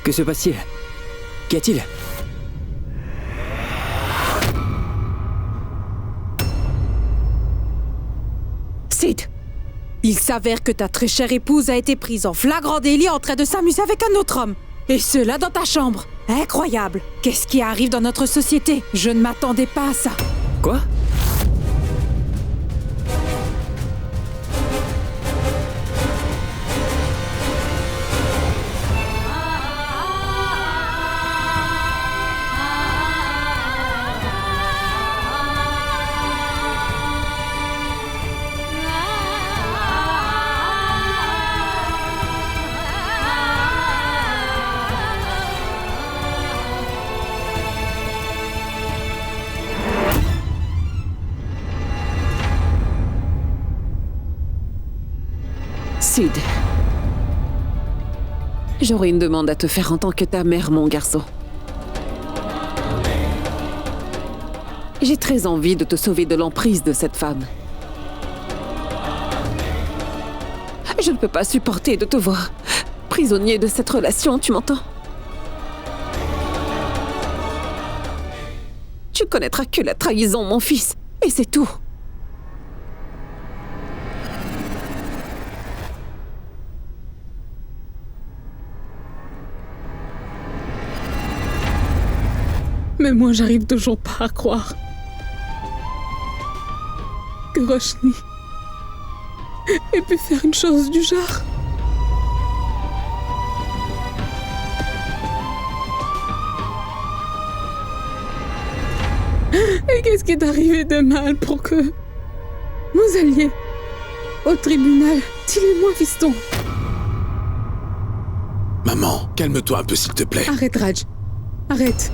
Que se passe-t-il? Qu'y a-t-il? Sid, il s'avère que ta très chère épouse a été prise en flagrant délit en train de s'amuser avec un autre homme. Et cela dans ta chambre. Incroyable. Qu'est-ce qui arrive dans notre société? Je ne m'attendais pas à ça. Quoi? Sid, j'aurais une demande à te faire en tant que ta mère, mon garçon. J'ai très envie de te sauver de l'emprise de cette femme. Je ne peux pas supporter de te voir prisonnier de cette relation, tu m'entends? Tu connaîtras que la trahison, mon fils, et c'est tout. Mais moi, j'arrive toujours pas à croire que Roshni ait pu faire une chose du genre. Et qu'est-ce qui est arrivé de mal pour que vous alliez au tribunal? Dis-le-moi, fiston. Maman, calme-toi un peu s'il te plaît. Arrête, Raj. Arrête.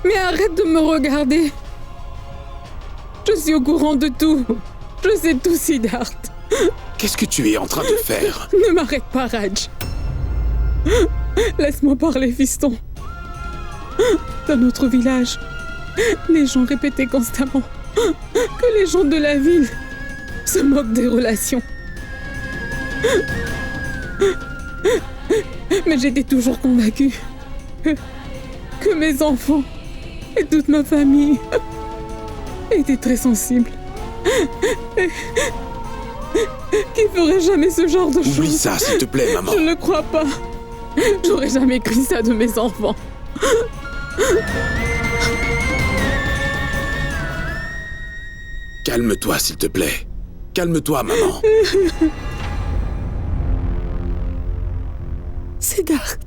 Mais arrête de me regarder. Je suis au courant de tout. Je sais tout, Siddharth. Qu'est-ce que tu es en train de faire? Ne m'arrête pas, Raj. Laisse-moi parler, fiston. Dans notre village, les gens répétaient constamment que les gens de la ville se moquent des relations. Mais j'étais toujours convaincue que mes enfants et toute ma famille étaient très sensibles. Qui ferait jamais ce genre de choses. Oublie ça, s'il te plaît, maman. Je ne le crois pas. J'aurais jamais cru ça de mes enfants. Calme-toi, s'il te plaît. Calme-toi, maman. Siddharth.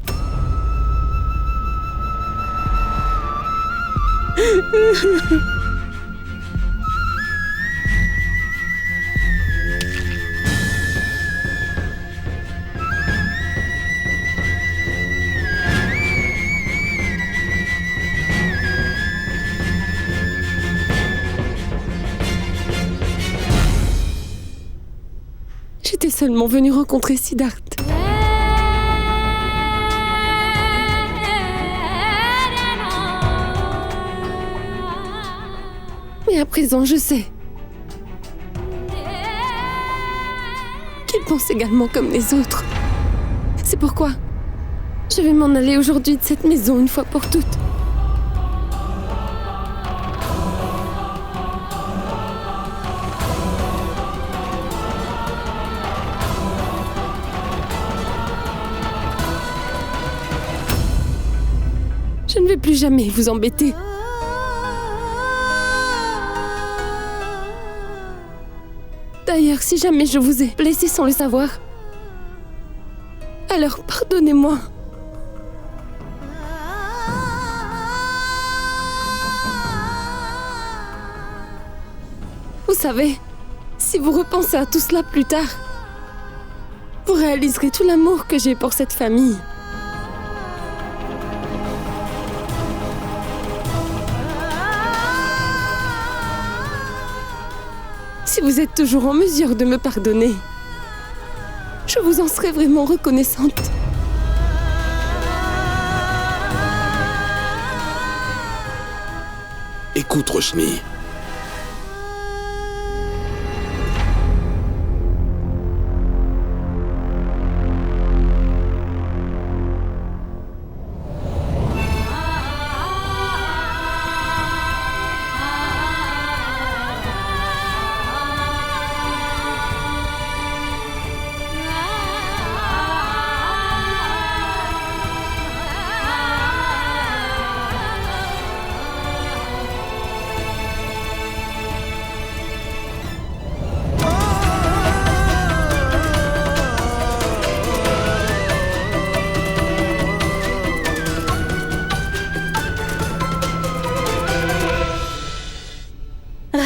J'étais seulement venue rencontrer Siddharth. Mais à présent, je sais qu'il pense également comme les autres. C'est pourquoi je vais m'en aller aujourd'hui de cette maison une fois pour toutes. Je ne vais plus jamais vous embêter. D'ailleurs, si jamais je vous ai blessé sans le savoir, alors pardonnez-moi. Vous savez, si vous repensez à tout cela plus tard, vous réaliserez tout l'amour que j'ai pour cette famille. Si vous êtes toujours en mesure de me pardonner, je vous en serai vraiment reconnaissante. Écoute, Roshni.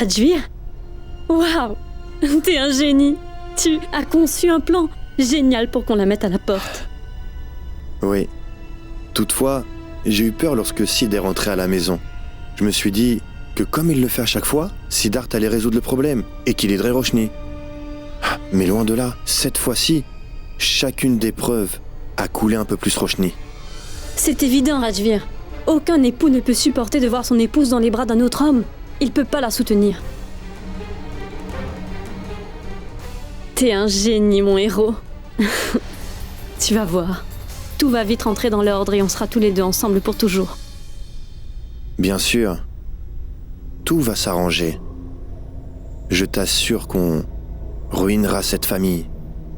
Rajvir? Waouh! T'es un génie! Tu as conçu un plan génial pour qu'on la mette à la porte. Oui. Toutefois, j'ai eu peur lorsque Sid est rentré à la maison. Je me suis dit que comme il le fait à chaque fois, Siddharth allait résoudre le problème et qu'il aiderait Roshni. Mais loin de là, cette fois-ci, chacune des preuves a coulé un peu plus Roshni. C'est évident, Rajvir. Aucun époux ne peut supporter de voir son épouse dans les bras d'un autre homme. Il peut pas la soutenir. T'es un génie, mon héros. Tu vas voir. Tout va vite rentrer dans l'ordre et on sera tous les deux ensemble pour toujours. Bien sûr, tout va s'arranger. Je t'assure qu'on ruinera cette famille.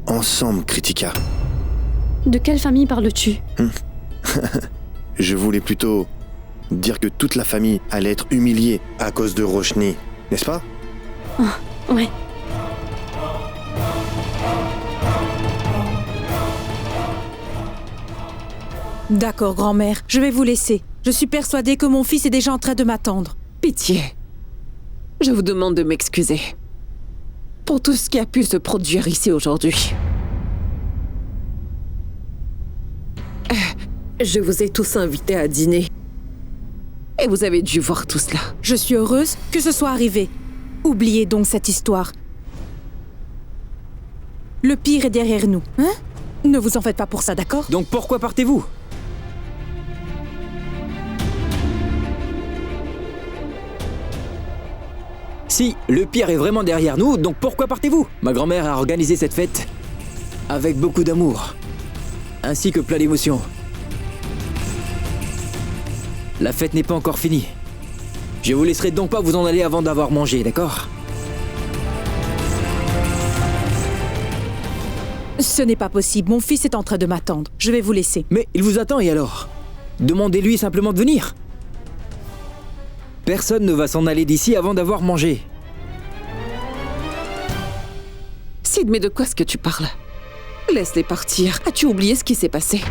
Ensemble, Kritika. De quelle famille parles-tu? Je voulais plutôt dire que toute la famille allait être humiliée à cause de Roshni, n'est-ce pas? Ouais. D'accord, grand-mère, je vais vous laisser. Je suis persuadée que mon fils est déjà en train de m'attendre. Pitié. Je vous demande de m'excuser pour tout ce qui a pu se produire ici aujourd'hui. Je vous ai tous invités à dîner. Et vous avez dû voir tout cela. Je suis heureuse que ce soit arrivé. Oubliez donc cette histoire. Le pire est derrière nous, hein? Ne vous en faites pas pour ça, d'accord? Donc pourquoi partez-vous? Si, le pire est vraiment derrière nous, donc pourquoi partez-vous? Ma grand-mère a organisé cette fête avec beaucoup d'amour, ainsi que plein d'émotions. La fête n'est pas encore finie. Je vous laisserai donc pas vous en aller avant d'avoir mangé, d'accord? Ce n'est pas possible, mon fils est en train de m'attendre. Je vais vous laisser. Mais il vous attend et alors? Demandez-lui simplement de venir. Personne ne va s'en aller d'ici avant d'avoir mangé. Sid, mais de quoi est-ce que tu parles? Laisse-les partir. As-tu oublié ce qui s'est passé?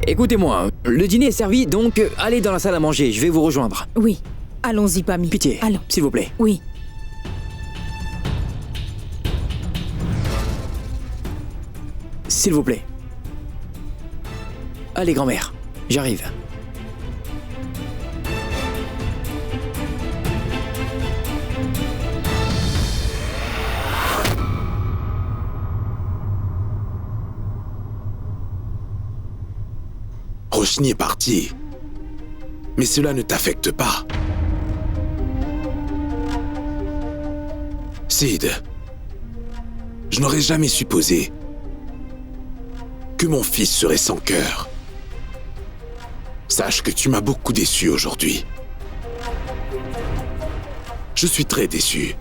Écoutez-moi, le dîner est servi, donc allez dans la salle à manger, je vais vous rejoindre. Oui, allons-y, Pammy. Pitié, Allons. s'il vous plaît. Oui. S'il vous plaît. Allez, grand-mère, j'arrive. Roshni est parti. Mais cela ne t'affecte pas. Sid, je n'aurais jamais supposé que mon fils serait sans cœur. Sache que tu m'as beaucoup déçu aujourd'hui. Je suis très déçu.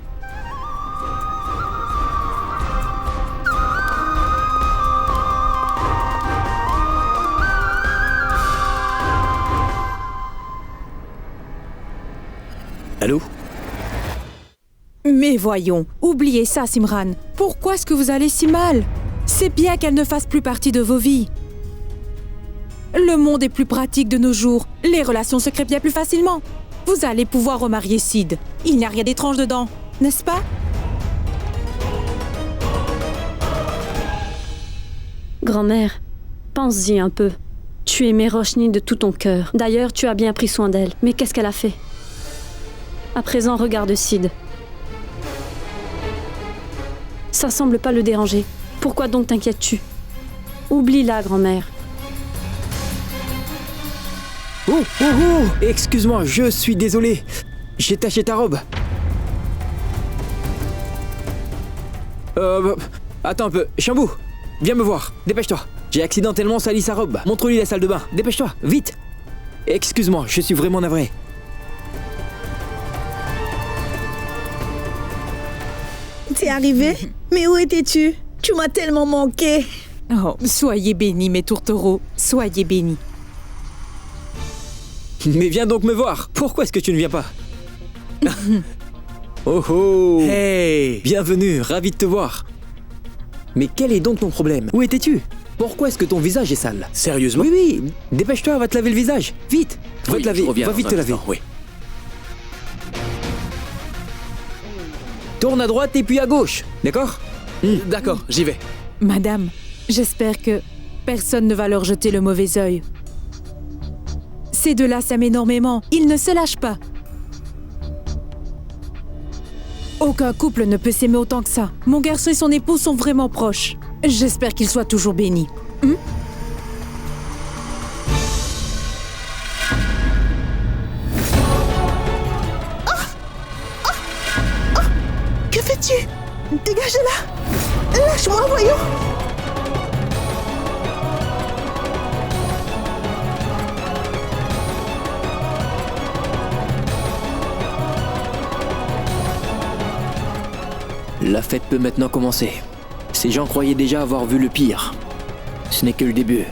Allô? Mais voyons, oubliez ça, Simran. Pourquoi est-ce que vous allez si mal? C'est bien qu'elle ne fasse plus partie de vos vies. Le monde est plus pratique de nos jours. Les relations se créent bien plus facilement. Vous allez pouvoir remarier Sid. Il n'y a rien d'étrange dedans, n'est-ce pas? Grand-mère, pense-y un peu. Tu aimais Roshni de tout ton cœur. D'ailleurs, tu as bien pris soin d'elle. Mais qu'est-ce qu'elle a fait? À présent, regarde Sid. Ça semble pas le déranger. Pourquoi donc t'inquiètes-tu? Oublie-la, grand-mère. Oh, oh, oh! Excuse-moi, je suis désolé. J'ai taché ta robe. Attends un peu. Chambou, viens me voir. Dépêche-toi. J'ai accidentellement sali sa robe. Montre-lui la salle de bain. Dépêche-toi, vite. Excuse-moi, je suis vraiment navré. T'es arrivé? Mais où étais-tu? Tu m'as tellement manqué. Oh, soyez bénis, mes tourtereaux. Soyez bénis. Mais viens donc me voir. Pourquoi est-ce que tu ne viens pas? Oh oh! Hey! Bienvenue, ravi de te voir. Mais quel est donc ton problème? Où étais-tu? Pourquoi est-ce que ton visage est sale? Sérieusement? Oui, oui, dépêche-toi, va te laver le visage. Vite! Va te laver, va vite te laver. Oui. Tourne à droite et puis à gauche, d'accord? D'accord, j'y vais. Madame, j'espère que personne ne va leur jeter le mauvais œil. Ces deux-là s'aiment énormément. Ils ne se lâchent pas. Aucun couple ne peut s'aimer autant que ça. Mon garçon et son épouse sont vraiment proches. J'espère qu'ils soient toujours bénis. Que fais-tu? Dégage de là! Lâche-moi, voyons! La fête peut maintenant commencer. Ces gens croyaient déjà avoir vu le pire. Ce n'est que le début.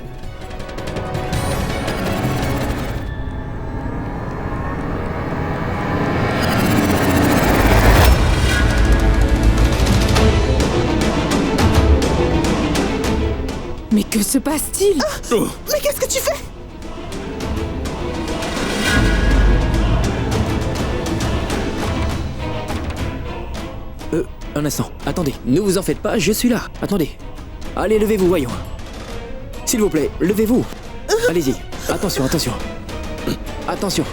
Mais que se passe-t-il? Mais qu'est-ce que tu fais? Un instant, attendez, ne vous en faites pas, je suis là. Attendez. Allez, levez-vous, voyons. S'il vous plaît, levez-vous. Allez-y. Attention, attention. Attention.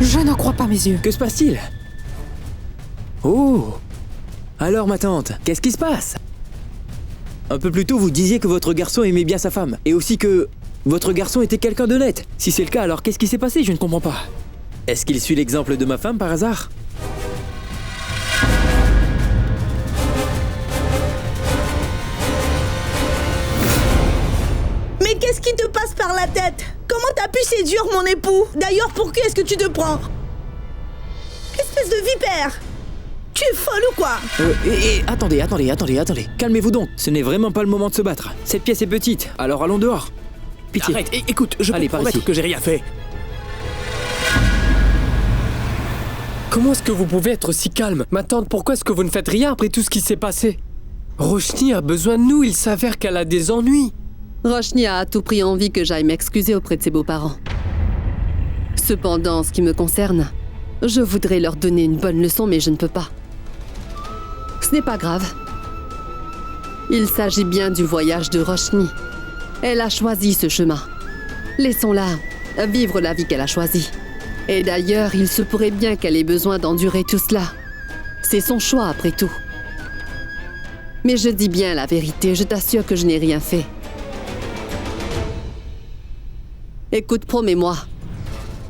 Je n'en crois pas mes yeux. Que se passe-t-il? Oh. Alors, ma tante, qu'est-ce qui se passe? Un peu plus tôt, vous disiez que votre garçon aimait bien sa femme. Et aussi que votre garçon était quelqu'un d'honnête. Si c'est le cas, alors qu'est-ce qui s'est passé? Je ne comprends pas. Est-ce qu'il suit l'exemple de ma femme par hasard? Mais qu'est-ce qui te passe par la tête? Comment t'as pu séduire mon époux? D'ailleurs, pour qui est-ce que tu te prends? Espèce de vipère! Tu es folle ou quoi? Attendez. Calmez-vous donc. Ce n'est vraiment pas le moment de se battre. Cette pièce est petite, alors allons dehors. Pitié. Arrête, écoute, je peux Allez, te par promettre ici. que j'ai rien fait. Comment est-ce que vous pouvez être si calme? Ma tante, pourquoi est-ce que vous ne faites rien après tout ce qui s'est passé? Roshni a besoin de nous, il s'avère qu'elle a des ennuis. Roshni a à tout prix envie que j'aille m'excuser auprès de ses beaux-parents. Cependant, en ce qui me concerne, je voudrais leur donner une bonne leçon, mais je ne peux pas. Ce n'est pas grave. Il s'agit bien du voyage de Roshni. Elle a choisi ce chemin. Laissons-la vivre la vie qu'elle a choisie. Et d'ailleurs, il se pourrait bien qu'elle ait besoin d'endurer tout cela. C'est son choix, après tout. Mais je dis bien la vérité, je t'assure que je n'ai rien fait. Écoute, promets-moi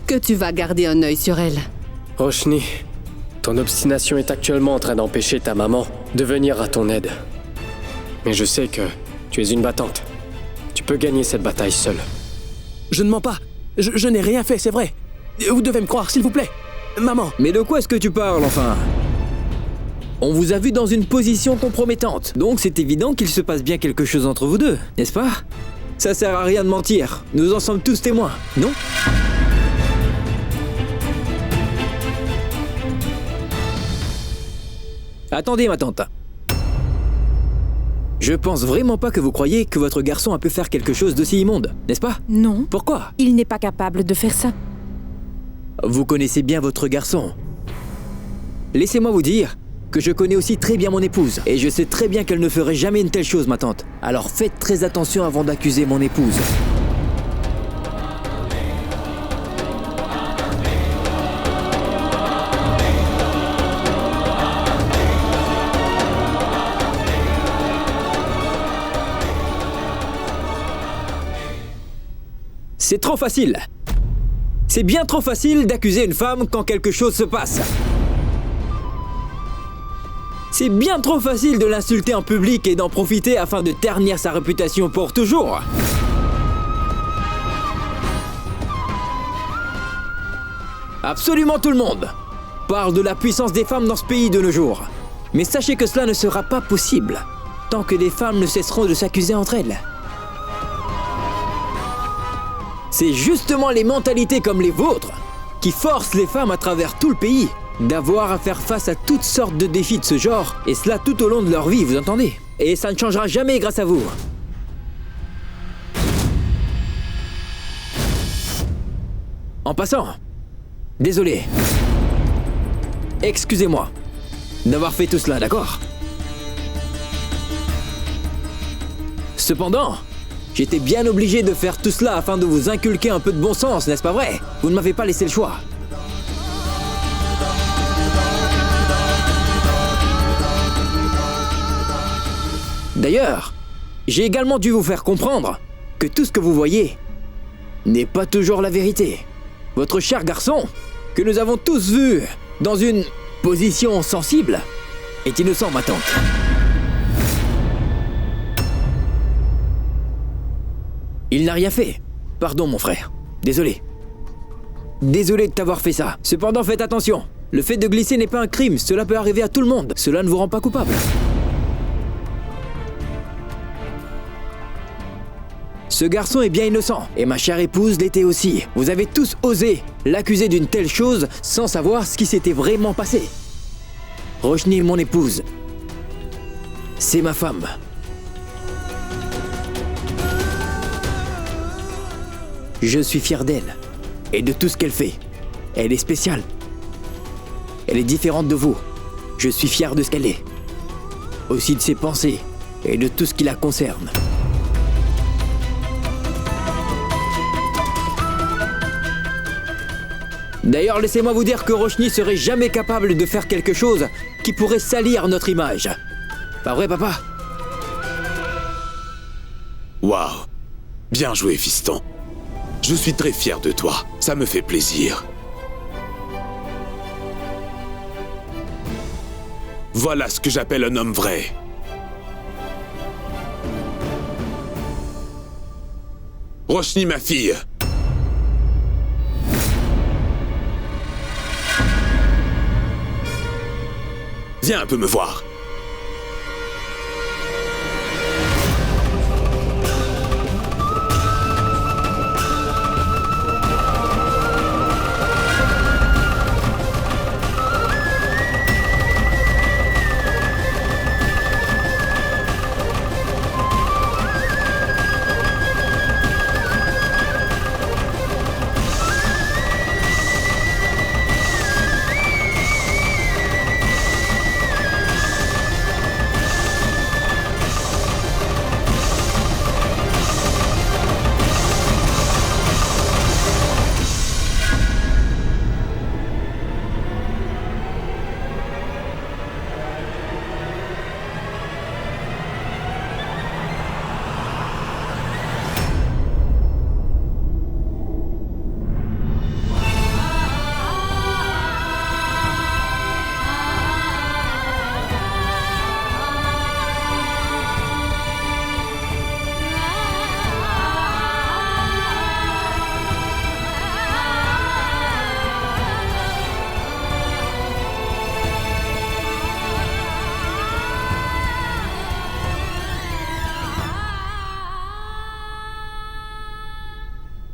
que tu vas garder un œil sur elle. Roshni, ton obstination est actuellement en train d'empêcher ta maman de venir à ton aide. Mais je sais que tu es une battante. Tu peux gagner cette bataille seule. Je ne mens pas. Je n'ai rien fait, c'est vrai. Vous devez me croire, s'il vous plaît. Maman. Mais de quoi est-ce que tu parles, enfin? On vous a vu dans une position compromettante, donc c'est évident qu'il se passe bien quelque chose entre vous deux, n'est-ce pas? Ça sert à rien de mentir, nous en sommes tous témoins, non? Attendez, ma tante. Je pense vraiment pas que vous croyez que votre garçon a pu faire quelque chose d'aussi immonde, n'est-ce pas? Non, Pourquoi? il n'est pas capable de faire ça. Vous connaissez bien votre garçon. Laissez-moi vous dire que je connais aussi très bien mon épouse, et je sais très bien qu'elle ne ferait jamais une telle chose, ma tante. Alors faites très attention avant d'accuser mon épouse. C'est trop facile. C'est bien trop facile d'accuser une femme quand quelque chose se passe. C'est bien trop facile de l'insulter en public et d'en profiter afin de ternir sa réputation pour toujours. Absolument tout le monde parle de la puissance des femmes dans ce pays de nos jours. Mais sachez que cela ne sera pas possible tant que des femmes ne cesseront de s'accuser entre elles. C'est justement les mentalités comme les vôtres qui forcent les femmes à travers tout le pays d'avoir à faire face à toutes sortes de défis de ce genre, et cela tout au long de leur vie, vous entendez? Et ça ne changera jamais grâce à vous. En passant, désolé. Excusez-moi. d'avoir fait tout cela, d'accord? Cependant, j'étais bien obligé de faire tout cela afin de vous inculquer un peu de bon sens, n'est-ce pas vrai? Vous ne m'avez pas laissé le choix. D'ailleurs, j'ai également dû vous faire comprendre que tout ce que vous voyez n'est pas toujours la vérité. Votre cher garçon, que nous avons tous vu dans une position sensible, est innocent, ma tante. Il n'a rien fait. Pardon, mon frère. Désolé. Désolé de t'avoir fait ça. Cependant, faites attention. Le fait de glisser n'est pas un crime. Cela peut arriver à tout le monde. Cela ne vous rend pas coupable. Ce garçon est bien innocent, et ma chère épouse l'était aussi. Vous avez tous osé l'accuser d'une telle chose sans savoir ce qui s'était vraiment passé. Roshni, mon épouse, c'est ma femme. Je suis fier d'elle et de tout ce qu'elle fait. Elle est spéciale. Elle est différente de vous. Je suis fier de ce qu'elle est. Aussi de ses pensées et de tout ce qui la concerne. D'ailleurs, laissez-moi vous dire que Roshni serait jamais capable de faire quelque chose qui pourrait salir notre image. Pas vrai, papa? Waouh! Bien joué, fiston. Je suis très fier de toi. Ça me fait plaisir. Voilà ce que j'appelle un homme vrai. Roshni, ma fille. Viens un peu me voir.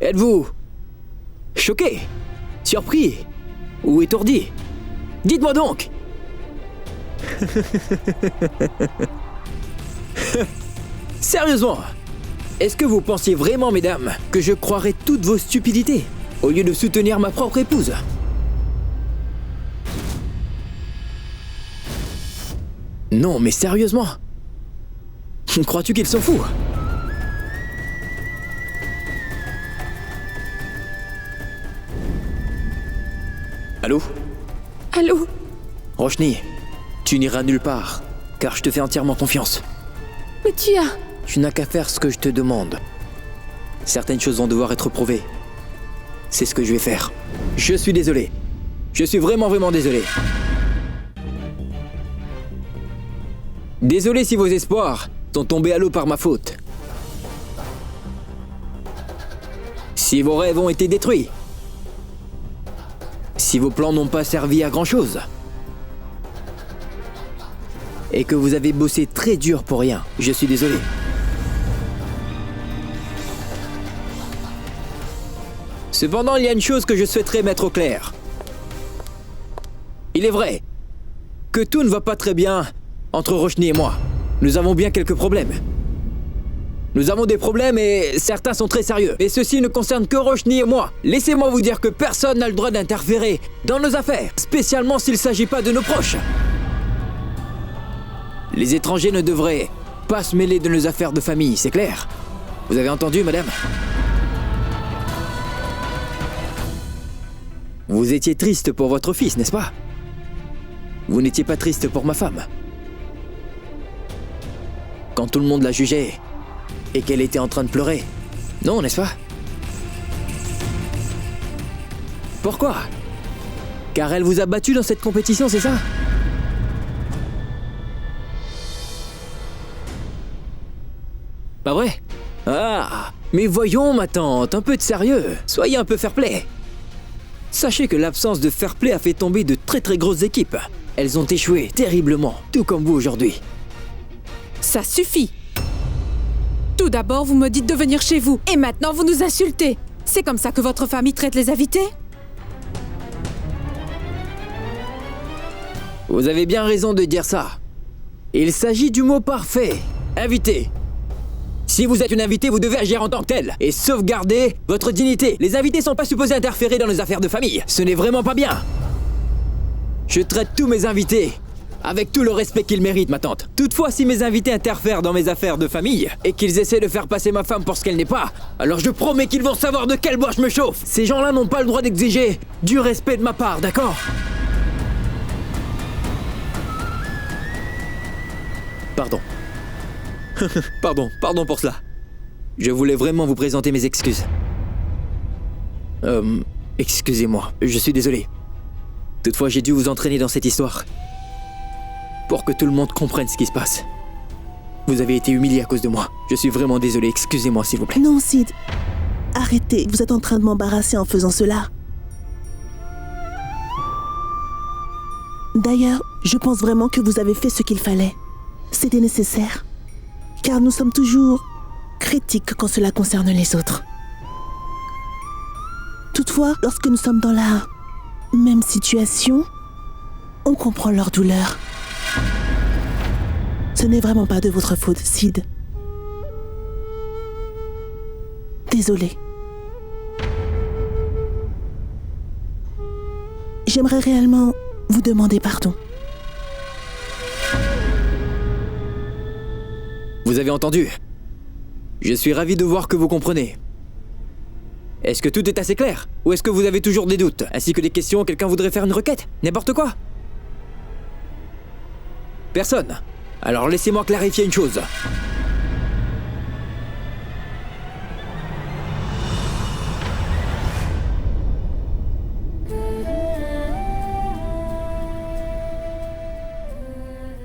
Êtes-vous choqué, surpris ou étourdi? Dites-moi donc. Sérieusement, est-ce que vous pensiez vraiment, mesdames, que je croirais toutes vos stupidités au lieu de soutenir ma propre épouse? Non, mais sérieusement, crois-tu qu'ils s'en foutent? Allô? Allô? Roshni, tu n'iras nulle part, car je te fais entièrement confiance. Mais Tu n'as qu'à faire ce que je te demande. Certaines choses vont devoir être prouvées. C'est ce que je vais faire. Je suis désolé. Je suis vraiment désolé. Désolé si vos espoirs sont tombés à l'eau par ma faute. Si vos rêves ont été détruits. Si vos plans n'ont pas servi à grand-chose. Et que vous avez bossé très dur pour rien, je suis désolé. Cependant, il y a une chose que je souhaiterais mettre au clair. Il est vrai que tout ne va pas très bien entre Roshni et moi. Nous avons bien quelques problèmes. Nous avons des problèmes et certains sont très sérieux. Et ceci ne concerne que Roshni et moi. Laissez-moi vous dire que personne n'a le droit d'interférer dans nos affaires, spécialement s'il ne s'agit pas de nos proches. Les étrangers ne devraient pas se mêler de nos affaires de famille, c'est clair? Vous avez entendu, madame? Vous étiez triste pour votre fils, n'est-ce pas? Vous n'étiez pas triste pour ma femme. Quand tout le monde la jugeait et qu'elle était en train de pleurer. Non, n'est-ce pas? Pourquoi? Car elle vous a battu dans cette compétition, c'est ça? Pas vrai? Ah, mais voyons ma tante, un peu de sérieux. Soyez un peu fair-play. Sachez que l'absence de fair-play a fait tomber de très très grosses équipes. Elles ont échoué terriblement, tout comme vous aujourd'hui. Ça suffit. Tout d'abord, vous me dites de venir chez vous, et maintenant vous nous insultez. C'est comme ça que votre famille traite les invités? Vous avez bien raison de dire ça. Il s'agit du mot parfait. Invité. Si vous êtes une invitée, vous devez agir en tant que tel et sauvegarder votre dignité. Les invités sont pas supposés interférer dans les affaires de famille. Ce n'est vraiment pas bien. Je traite tous mes invités avec tout le respect qu'ils méritent, ma tante. Toutefois, si mes invités interfèrent dans mes affaires de famille et qu'ils essaient de faire passer ma femme pour ce qu'elle n'est pas, alors je promets qu'ils vont savoir de quel bois je me chauffe. Ces gens-là n'ont pas le droit d'exiger du respect de ma part, d'accord? Pardon. Pardon pour cela. Je voulais vraiment vous présenter mes excuses. Excusez-moi, je suis désolé. Toutefois, j'ai dû vous entraîner dans cette histoire. Pour que tout le monde comprenne ce qui se passe. Vous avez été humilié à cause de moi. Je suis vraiment désolé, excusez-moi s'il vous plaît. Non, Sid. Arrêtez, vous êtes en train de m'embarrasser en faisant cela. D'ailleurs, je pense vraiment que vous avez fait ce qu'il fallait. C'était nécessaire. Car nous sommes toujours critiques quand cela concerne les autres. Toutefois, lorsque nous sommes dans la même situation, on comprend leur douleur. Ce n'est vraiment pas de votre faute, Sid. Désolé. J'aimerais réellement vous demander pardon. Vous avez entendu? Je suis ravi de voir que vous comprenez. Est-ce que tout est assez clair? Ou est-ce que vous avez toujours des doutes? Ainsi que des questions, quelqu'un voudrait faire une requête? N'importe quoi? Personne? Alors laissez-moi clarifier une chose.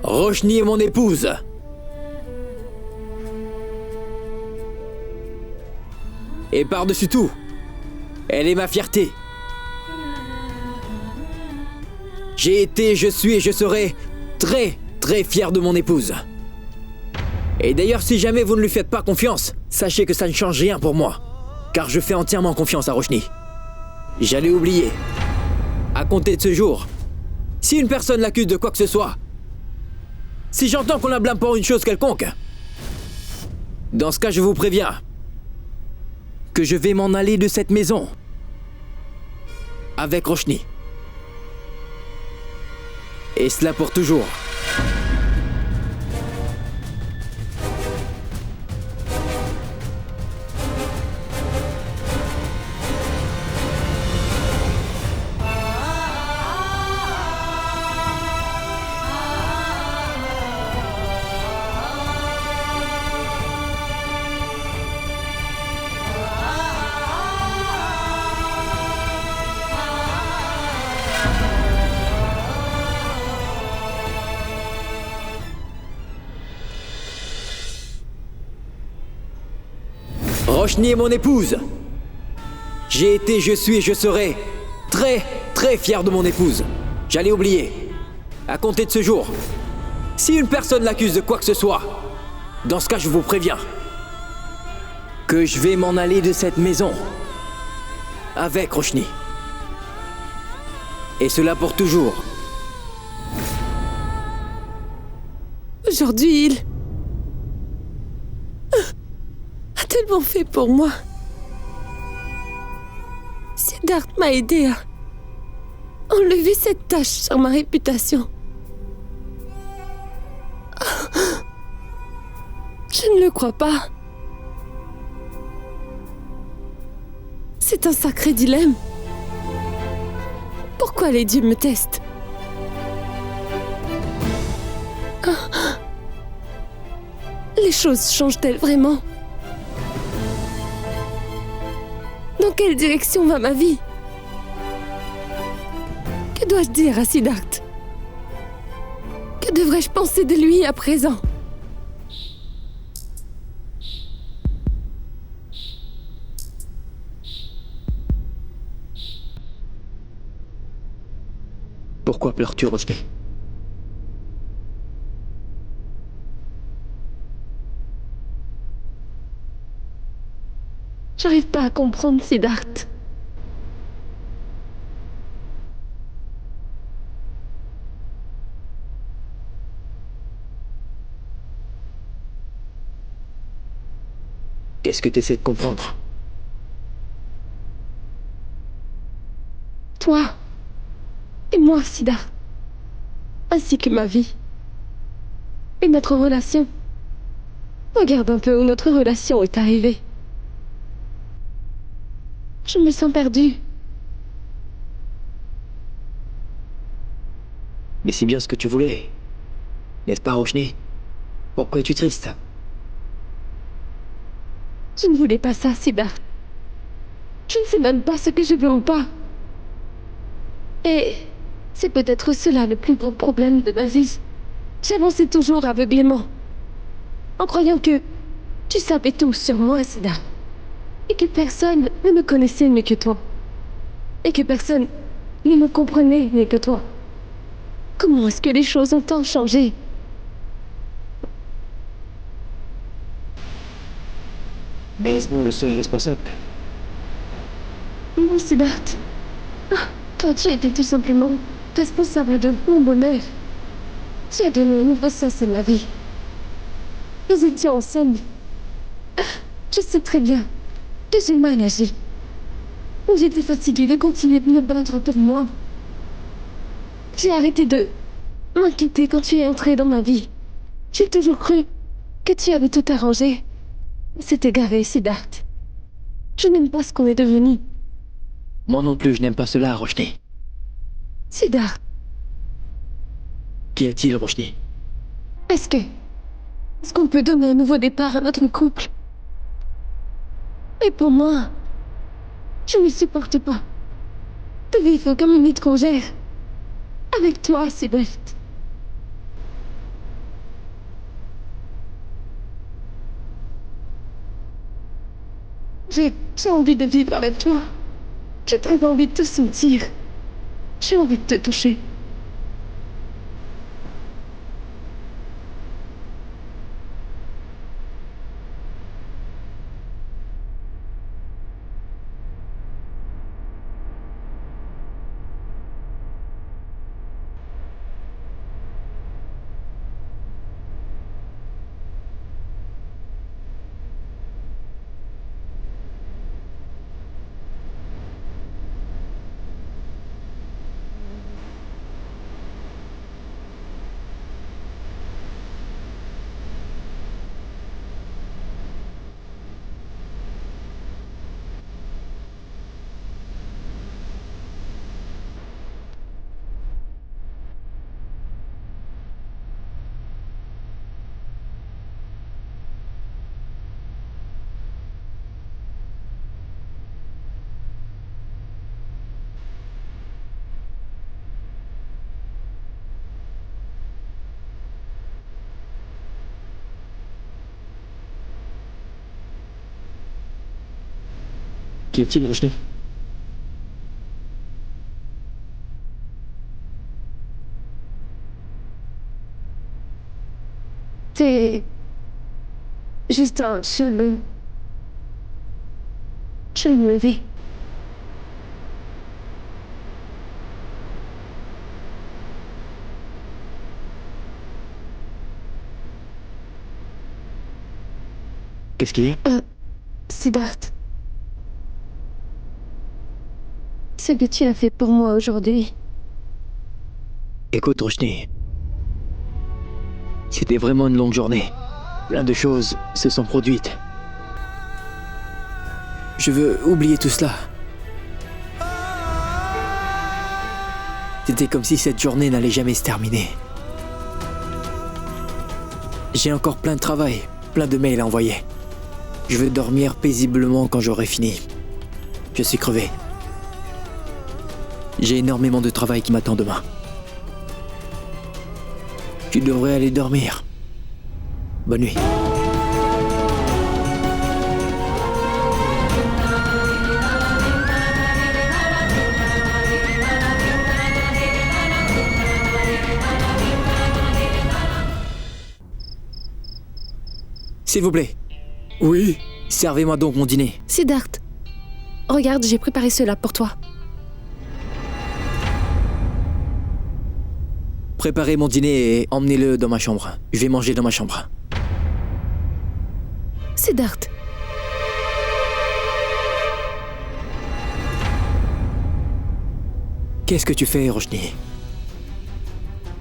Roshni est mon épouse. Et par-dessus tout, elle est ma fierté. J'ai été, je suis et je serai très, très fier de mon épouse. Et d'ailleurs, si jamais vous ne lui faites pas confiance, sachez que ça ne change rien pour moi. Car je fais entièrement confiance à Roshni. J'allais oublier. À compter de ce jour, si une personne l'accuse de quoi que ce soit, si j'entends qu'on la blâme pour une chose quelconque, dans ce cas, je vous préviens que je vais m'en aller de cette maison avec Roshni. Et cela pour toujours. Roshni est mon épouse. J'ai été, je suis et je serai très, très fier de mon épouse. J'allais oublier. À compter de ce jour, si une personne l'accuse de quoi que ce soit, dans ce cas, je vous préviens que je vais m'en aller de cette maison avec Roshni. Et cela pour toujours. Aujourd'hui, il a tellement fait pour moi. Siddharth m'a aidé à enlever cette tache sur ma réputation. Je ne le crois pas. C'est un sacré dilemme. Pourquoi les dieux me testent? Les choses changent-elles vraiment? Dans quelle direction va ma vie? Que dois-je dire à Siddharth? Que devrais-je penser de lui à présent? Pourquoi pleures-tu, Roshni? J'arrive pas à comprendre, Siddharth. Qu'est-ce que tu essaies de comprendre? Toi et moi, Siddharth, ainsi que ma vie et notre relation. Regarde un peu où notre relation est arrivée. Je me sens perdue. Mais c'est bien ce que tu voulais. N'est-ce pas, Roshni? Pourquoi es-tu triste? Je ne voulais pas ça, Siddharth. Je ne sais même pas ce que je veux ou pas. Et c'est peut-être cela le plus gros problème de ma vie. J'avançais toujours aveuglément, en croyant que tu savais tout sur moi, Siddharth. Et que personne ne me connaissait mieux que toi. Et que personne ne me comprenait mieux que toi. Comment est-ce que les choses ont tant changé? Mais est-ce le seul responsable? Non, Siddharth. Toi, tu étais tout simplement responsable de mon bonheur. Tu as donné un nouveau sens à ma vie. Nous étions ensemble. Je sais très bien que j'ai mal agi. J'étais fatiguée de continuer de me battre pour moi. J'ai arrêté de m'inquiéter quand tu es entré dans ma vie. J'ai toujours cru que tu avais tout arrangé. C'est égaré, Siddharth. Je n'aime pas ce qu'on est devenu. Moi non plus, je n'aime pas cela, Roshni. Siddharth, Qu'y a-t-il, Roshni? est-ce qu'on peut donner un nouveau départ à notre couple? Et pour moi, je ne supporte pas de vivre comme une étrangère. Avec toi, Siddharth. J'ai envie de vivre avec toi. J'ai très envie de te sentir. J'ai envie de te toucher. Qu'y a-t-il, Roshni? C'est juste un cheveu. Je vais me lever. Qu'est-ce qu'il y a? Siddharth. Ce que tu as fait pour moi aujourd'hui. Écoute, Roshni. C'était vraiment une longue journée. Plein de choses se sont produites. Je veux oublier tout cela. C'était comme si cette journée n'allait jamais se terminer. J'ai encore plein de travail, plein de mails à envoyer. Je veux dormir paisiblement quand j'aurai fini. Je suis crevé. J'ai énormément de travail qui m'attend demain. Tu devrais aller dormir. Bonne nuit. S'il vous plaît. Oui. Servez-moi donc mon dîner. Siddharth, regarde, j'ai préparé cela pour toi. Préparez mon dîner et emmenez-le dans ma chambre. Je vais manger dans ma chambre. Siddharth. Qu'est-ce que tu fais, Roshni?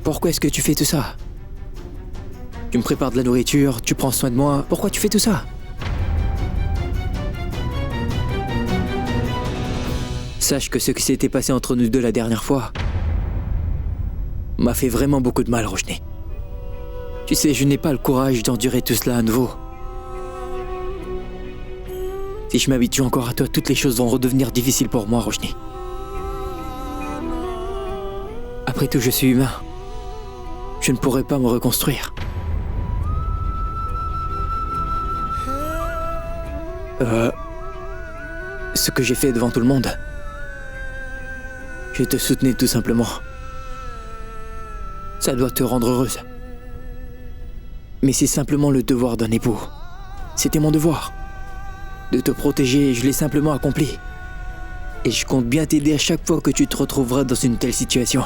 Pourquoi est-ce que tu fais tout ça? Tu me prépares de la nourriture, tu prends soin de moi. Pourquoi tu fais tout ça? Sache que ce qui s'était passé entre nous deux la dernière fois m'a fait vraiment beaucoup de mal, Roshni. Tu sais, je n'ai pas le courage d'endurer tout cela à nouveau. Si je m'habitue encore à toi, toutes les choses vont redevenir difficiles pour moi, Roshni. Après tout, je suis humain. Je ne pourrai pas me reconstruire. Ce que j'ai fait devant tout le monde, je te soutenais tout simplement. Ça doit te rendre heureuse. Mais c'est simplement le devoir d'un époux. C'était mon devoir. De te protéger, je l'ai simplement accompli. Et je compte bien t'aider à chaque fois que tu te retrouveras dans une telle situation.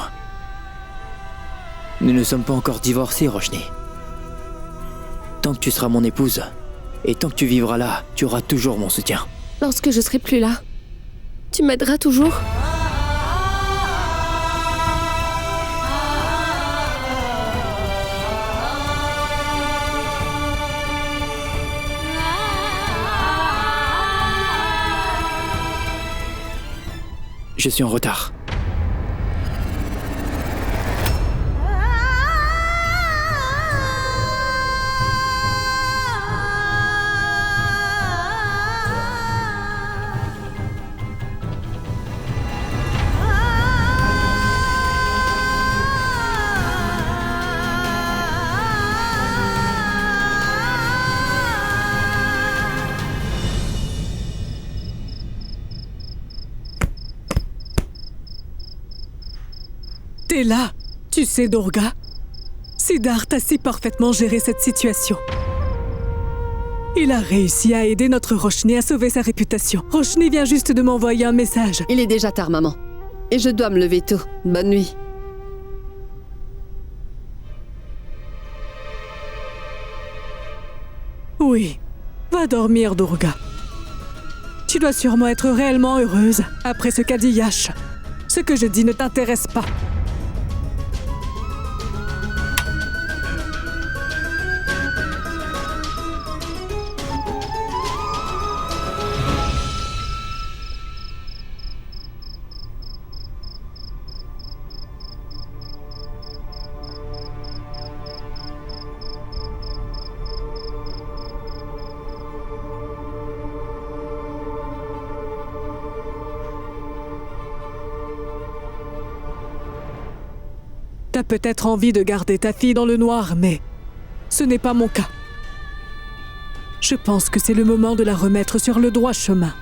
Nous ne sommes pas encore divorcés, Roshni. Tant que tu seras mon épouse, et tant que tu vivras là, tu auras toujours mon soutien. Lorsque je serai plus là, tu m'aideras toujours? Je suis en retard. T'es là. Tu sais, Durga, Siddharth a si parfaitement géré cette situation. Il a réussi à aider notre Roshni à sauver sa réputation. Roshni vient juste de m'envoyer un message. Il est déjà tard, maman. Et je dois me lever tôt. Bonne nuit. Oui, va dormir, Durga. Tu dois sûrement être réellement heureuse après ce qu'a dit Yash. Ce que je dis ne t'intéresse pas. T'as peut-être envie de garder ta fille dans le noir, mais ce n'est pas mon cas. Je pense que c'est le moment de la remettre sur le droit chemin.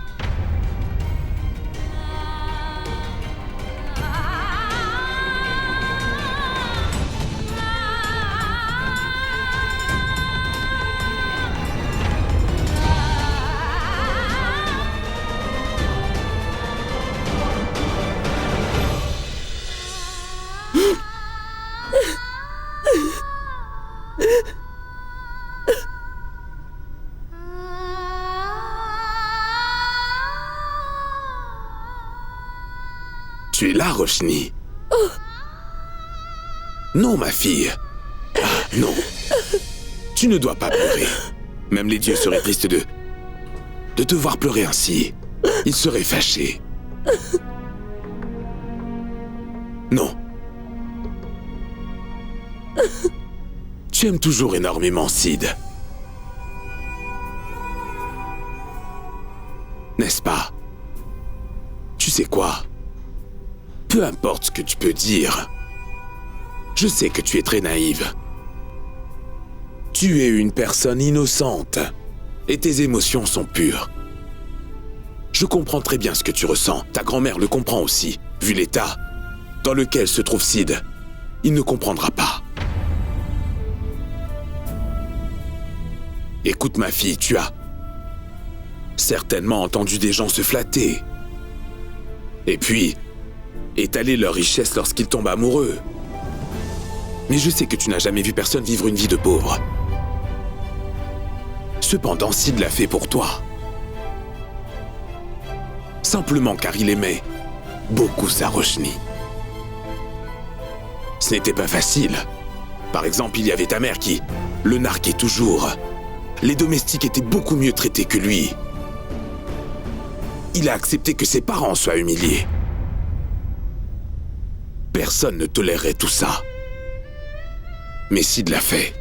Tu es là, Roshni? Non, ma fille. Ah, non. Tu ne dois pas pleurer. Même les dieux seraient tristes de te voir pleurer ainsi. Ils seraient fâchés. Non. Tu aimes toujours énormément Sid. N'est-ce pas? Tu sais quoi? Peu importe ce que tu peux dire, je sais que tu es très naïve. Tu es une personne innocente et tes émotions sont pures. Je comprends très bien ce que tu ressens. Ta grand-mère le comprend aussi. Vu l'état dans lequel se trouve Sid, il ne comprendra pas. Écoute ma fille, tu as certainement entendu des gens se flatter. Et puis, étaler leur richesse lorsqu'ils tombent amoureux. Mais je sais que tu n'as jamais vu personne vivre une vie de pauvre. Cependant, Sid l'a fait pour toi. Simplement car il aimait beaucoup sa Roshni. Ce n'était pas facile. Par exemple, il y avait ta mère qui le narguait toujours. Les domestiques étaient beaucoup mieux traités que lui. Il a accepté que ses parents soient humiliés. Personne ne tolérerait tout ça. Mais Sid l'a fait.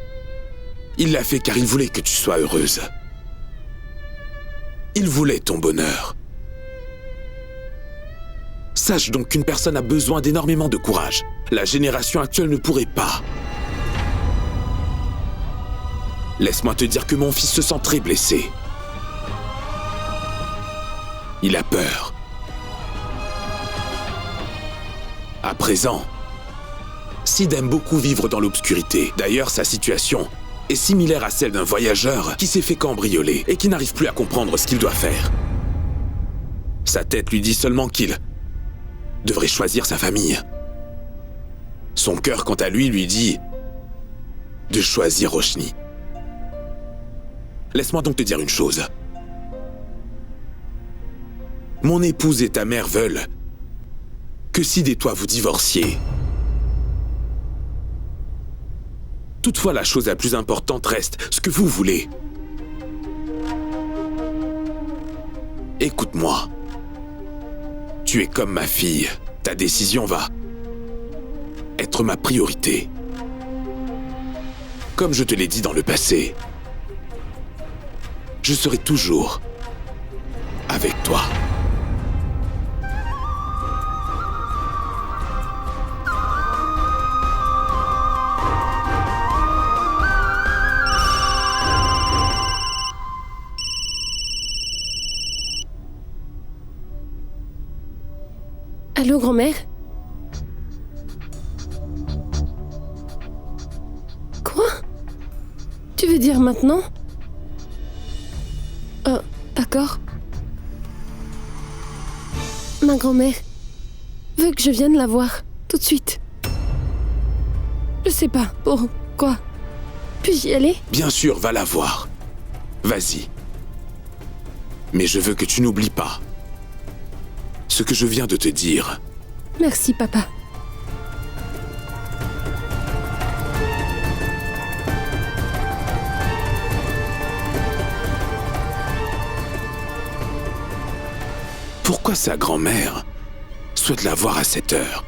Il l'a fait car il voulait que tu sois heureuse. Il voulait ton bonheur. Sache donc qu'une personne a besoin d'énormément de courage. La génération actuelle ne pourrait pas. Laisse-moi te dire que mon fils se sent très blessé. Il a peur. À présent, Sid aime beaucoup vivre dans l'obscurité. D'ailleurs, sa situation est similaire à celle d'un voyageur qui s'est fait cambrioler et qui n'arrive plus à comprendre ce qu'il doit faire. Sa tête lui dit seulement qu'il devrait choisir sa famille. Son cœur, quant à lui dit de choisir Roshni. Laisse-moi donc te dire une chose. Mon épouse et ta mère veulent que Sid et toi vous divorciez. Toutefois, la chose la plus importante reste ce que vous voulez. Écoute-moi. Tu es comme ma fille. Ta décision va être ma priorité. Comme je te l'ai dit dans le passé, je serai toujours avec toi. Allô, grand-mère? Quoi? Tu veux dire maintenant? D'accord. Ma grand-mère veut que je vienne la voir tout de suite. Je sais pas pourquoi. Puis-je y aller? Bien sûr, va la voir. Vas-y. Mais je veux que tu n'oublies pas ce que je viens de te dire. Merci, papa. Pourquoi sa grand-mère souhaite la voir à cette heure?